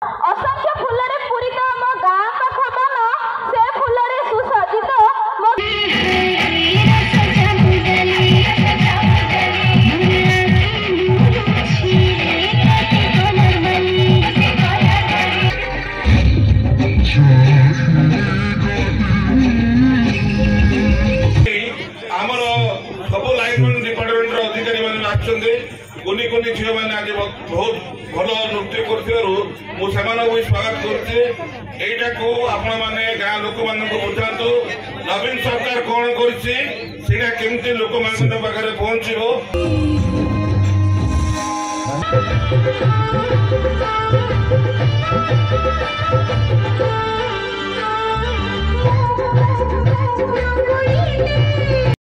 असंख्य फुलरे पूरित मो गाँ पाख बन से फुलरे सुसज्जित सब लाइनमैन डिपार्टमेंट अधिकारी मैंने कुनी कुनी झील मैंने आज बहुत भल नृत्य कर स्वागत करा आपण मैंने गाँ लोक मान बुझातु नवीन सरकार कौन करमती लोक पाखे पहुंचो।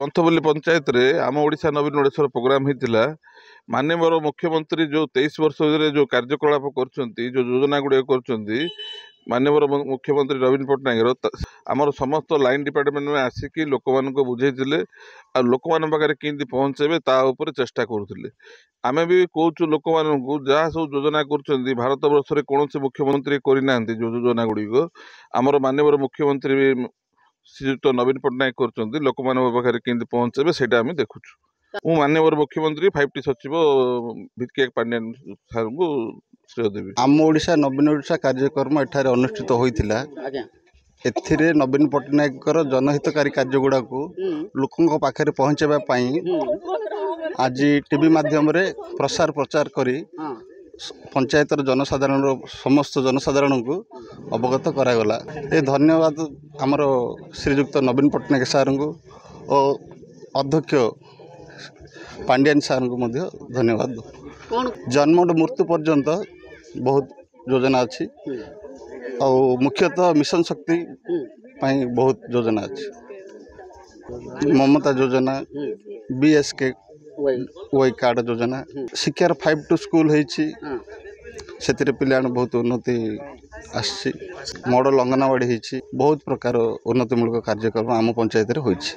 पंथबली पंचायत रे आम ओडिशा नवीन ओडेश्वर प्रोग्राम होता माननीय मुख्यमंत्री जो 23 वर्ष जो कार्यकलाप कर जो योजना गुड़े कर माननीय मुख्यमंत्री नवीन पट्टनायक आमर समस्त लाइन डिपार्टमेंट में आसिक लोक मान बुझे लोक मान पाखे कि पहुँचे ताऊपर चेष्टा करुले आम भी कौचु लोक मानू जहाँ सब योजना कर भारत वर्ष में कौन से मुख्यमंत्री करना जो योजना गुड़िक आमर माननीय मुख्यमंत्री श्रीयुक्त नवीन पट्टनायक कर लोक मान पाखे कि पहुँचे से देखु मु माननीय मुख्यमंत्री 5T सचिव भिके पांड्यान सार को श्रेय देवी। आम ओडिशा नवीन ओडिशा कार्यक्रम एठारे अनुष्ठित होइथिला एथिरे नवीन पट्टनायक जनहितकारी कार्य गुड़ा को लोकों पाखे पहुँचावा आज टीवी माध्यम रे प्रसार प्रचार करी पंचायतर जनसाधारण समस्त जनसाधारण को अवगत करागला। ये धन्यवाद आमर श्रीजुक्त नवीन पट्टनायक सार को और अध्यक्ष पांड्यान सार को धन्यवाद। जन्म मृत्यु पर्यंत बहुत योजना अच्छी और मुख्यतः मिशन शक्ति पाई बहुत योजना अच्छी ममता योजना BSK वाई कार्ड योजना शिक्षार 5T स्कूल से पिला बहुत उन्नति आसी मॉडल अंगनवाड़ी बहुत प्रकार उन्नतिमूलक कार्यक्रम आम पंचायत होइछि।